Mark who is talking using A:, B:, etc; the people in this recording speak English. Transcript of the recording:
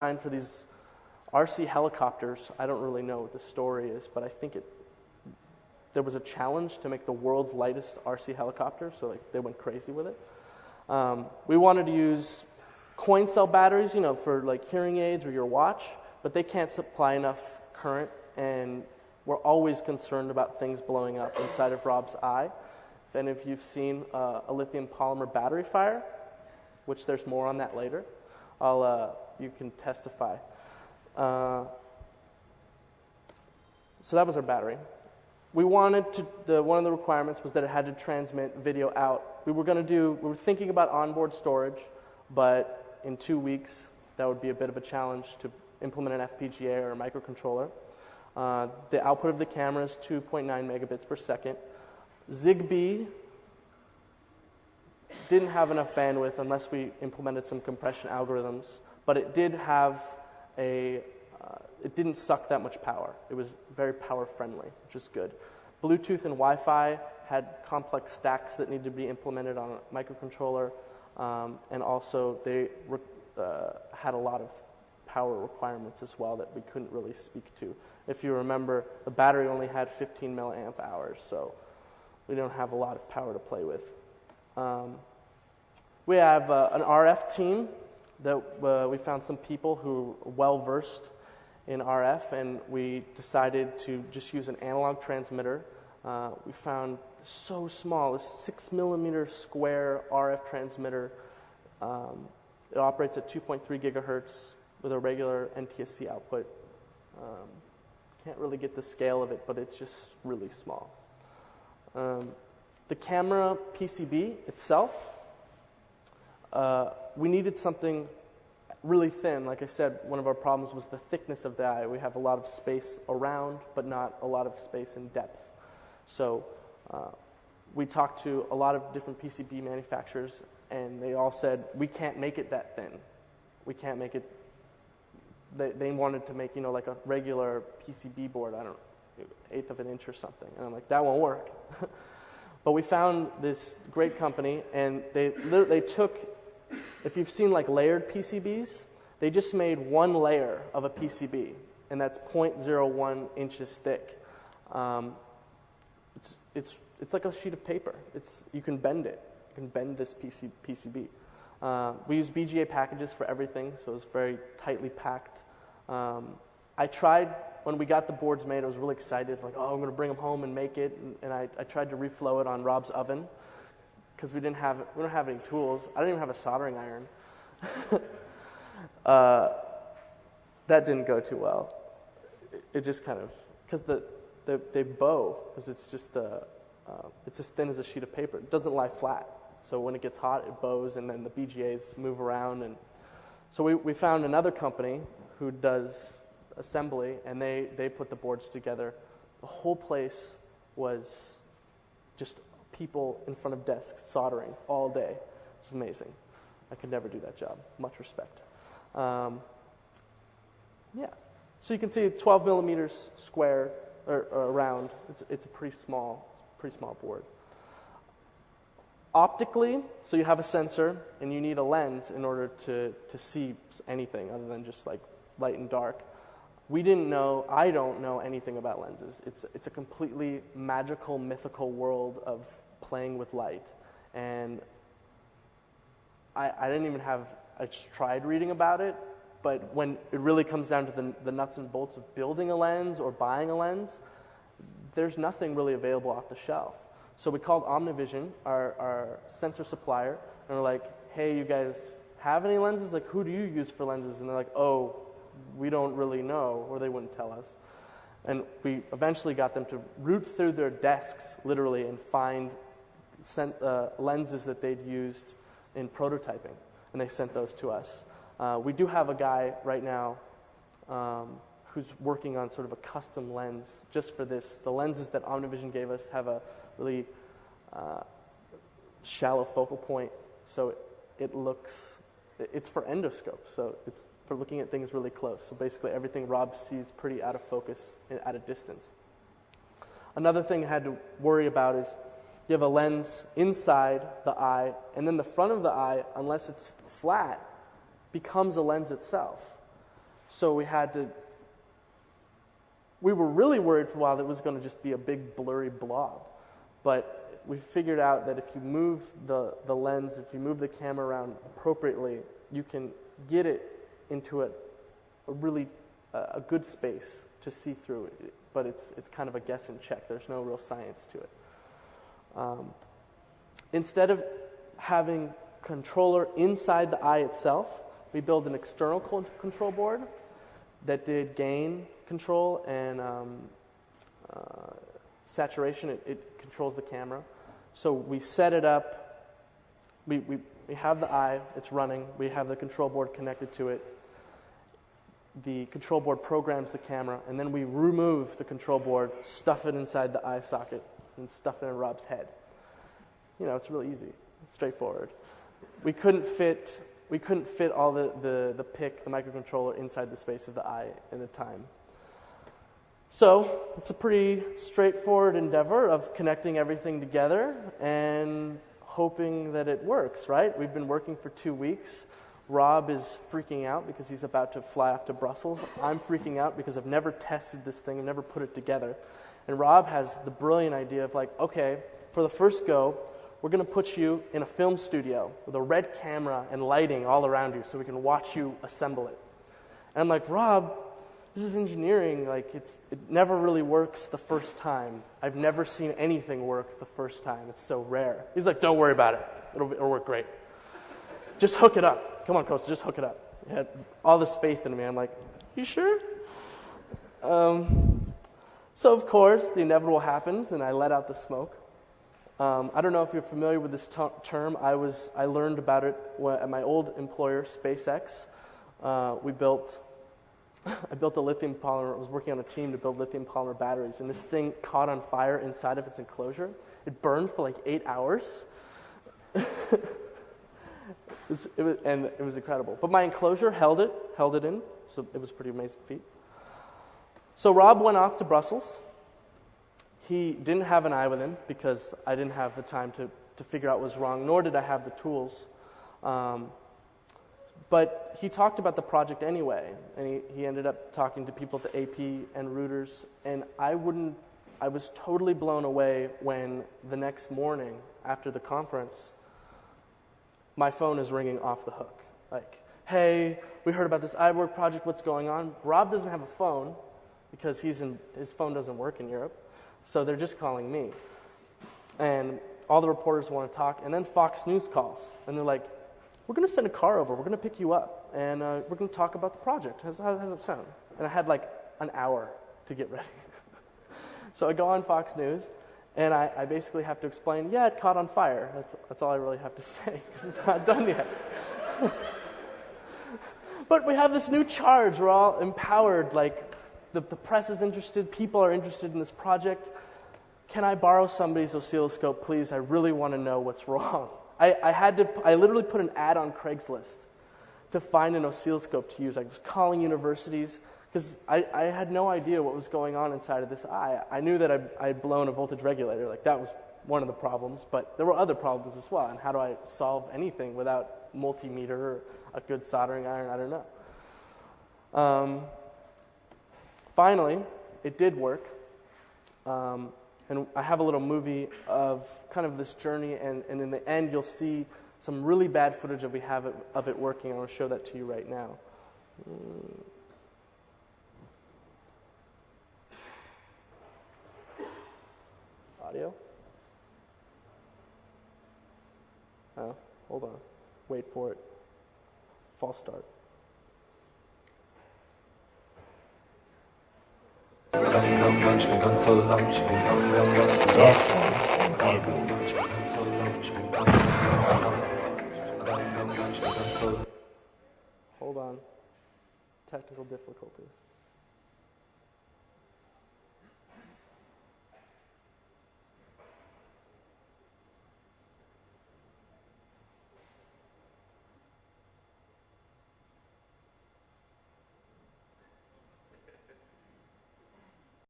A: for these RC helicopters. I don't really know what the story is, but I think there was a challenge to make the world's lightest RC helicopter, so like they went crazy with it. We wanted to use coin cell batteries, for like hearing aids or your watch, but they can't supply enough current, and we're always concerned about things blowing up inside of Rob's eye. If any of you've seen a lithium polymer battery fire, which there's more on that later, you can testify. So that was our battery. We wanted one of the requirements was that it had to transmit video out. We were thinking about onboard storage, but in 2 weeks, that would be a bit of a challenge to implement an FPGA or a microcontroller. The output of the camera is 2.9 megabits per second. Zigbee didn't have enough bandwidth unless we implemented some compression algorithms, but it did have it didn't suck that much power. It was very power friendly, which is good. Bluetooth and Wi-Fi had complex stacks that needed to be implemented on a microcontroller, and also they had a lot of power requirements as well that we couldn't really speak to. If you remember, the battery only had 15 milliamp hours, so we don't have a lot of power to play with. We have an RF team that we found some people who are well-versed in RF, and we decided to just use an analog transmitter. We found so small, a 6 millimeter square RF transmitter. It operates at 2.3 gigahertz with a regular NTSC output. Can't really get the scale of it, but it's just really small. The camera PCB itself, we needed something really thin. Like I said, one of our problems was the thickness of the eye. We have a lot of space around, but not a lot of space in depth. So we talked to a lot of different PCB manufacturers, and they all said, we can't make it that thin. We can't make it. They wanted to make, like a regular PCB board, I don't know, 1/8 of an inch or something. And I'm like, that won't work. But we found this great company, and they took, if you've seen like layered PCBs, they just made one layer of a PCB, and that's 0.01 inches thick. It's like a sheet of paper. You can bend it. You can bend this PCB. We use BGA packages for everything, so it's very tightly packed. I tried, when we got the boards made, I was really excited, like, I'm going to bring them home and make it, and I tried to reflow it on Rob's oven, because we don't have any tools. I don't even have a soldering iron. That didn't go too well. It just kind of, because they bow, because it's just it's as thin as a sheet of paper. It doesn't lie flat. So when it gets hot, it bows, and then the BGAs move around. And so we found another company who does assembly, and they put the boards together. The whole place was just people in front of desks soldering all day. It's amazing. I could never do that job. Much respect. Yeah. So you can see 12 millimeters square or round. It's a pretty small board. Optically, so you have a sensor and you need a lens in order to see anything other than just like light and dark. I don't know anything about lenses. It's a completely magical, mythical world of playing with light. And I just tried reading about it, but when it really comes down to the nuts and bolts of building a lens or buying a lens, there's nothing really available off the shelf. So we called Omnivision, our sensor supplier, and we're like, hey, you guys have any lenses? Like, who do you use for lenses? And they're like, oh, we don't really know, or they wouldn't tell us. And we eventually got them to root through their desks, literally, and find lenses that they'd used in prototyping, and they sent those to us. We do have a guy right now who's working on sort of a custom lens just for this. The lenses that Omnivision gave us have a really shallow focal point, so it's for endoscope, so it's for looking at things really close. So basically everything Rob sees pretty out of focus at a distance. Another thing I had to worry about is you have a lens inside the eye, and then the front of the eye, unless it's flat, becomes a lens itself. So we were really worried for a while that it was going to just be a big blurry blob. But we figured out that if you move the lens, if you move the camera around appropriately, you can get it into a really good space to see through it. But it's kind of a guess and check. There's no real science to it. Instead of having controller inside the eye itself, we built an external control board that did gain control and saturation. It controls the camera. So we set it up. We have the eye. It's running. We have the control board connected to it. The control board programs the camera, and then we remove the control board, stuff it inside the eye socket, and stuff it in Rob's head. You know, it's really easy, straightforward. We couldn't fit all the PIC, the microcontroller, inside the space of the eye in the time. So it's a pretty straightforward endeavor of connecting everything together and hoping that it works, right? We've been working for 2 weeks. Rob is freaking out because he's about to fly off to Brussels. I'm freaking out because I've never tested this thing and never put it together. And Rob has the brilliant idea of like, okay, for the first go, we're going to put you in a film studio with a red camera and lighting all around you so we can watch you assemble it. And I'm like, Rob, this is engineering. Like, it never really works the first time. I've never seen anything work the first time. It's so rare. He's like, don't worry about it. It'll work great. Just hook it up. Come on, Kosta, just hook it up. He had all this faith in me. I'm like, you sure? So, of course, the inevitable happens, and I let out the smoke. I don't know if you're familiar with this term. I learned about it at my old employer, SpaceX. I built a lithium polymer. I was working on a team to build lithium polymer batteries, and this thing caught on fire inside of its enclosure. It burned for like 8 hours. It was incredible. But my enclosure held it in, so it was a pretty amazing feat. So Rob went off to Brussels. He didn't have an eye with him because I didn't have the time to figure out what was wrong, nor did I have the tools. But he talked about the project anyway, and he ended up talking to people at the AP and Reuters, and I was totally blown away when the next morning after the conference, my phone is ringing off the hook. Like, hey, we heard about this EyeBorg project, what's going on? Rob doesn't have a phone because his phone doesn't work in Europe, so they're just calling me. And all the reporters want to talk, and then Fox News calls, and they're like, we're going to send a car over, we're going to pick you up, and we're going to talk about the project. How does it sound? And I had like an hour to get ready. So I go on Fox News, and I basically have to explain, yeah, it caught on fire. That's all I really have to say, because it's not done yet. But we have this new charge. We're all empowered. Like, the press is interested. People are interested in this project. Can I borrow somebody's oscilloscope, please? I really want to know what's wrong. I literally put an ad on Craigslist to find an oscilloscope to use. I was calling universities, because I had no idea what was going on inside of this eye. I knew that I had blown a voltage regulator. Like, that was one of the problems, but there were other problems as well. And how do I solve anything without multimeter or a good soldering iron? I don't know. Finally, it did work. And I have a little movie of kind of this journey, and in the end, you'll see some really bad footage of it working. I want to show that to you right now. Audio? Oh, hold on. Wait for it. False start. Hold on. Technical difficulties.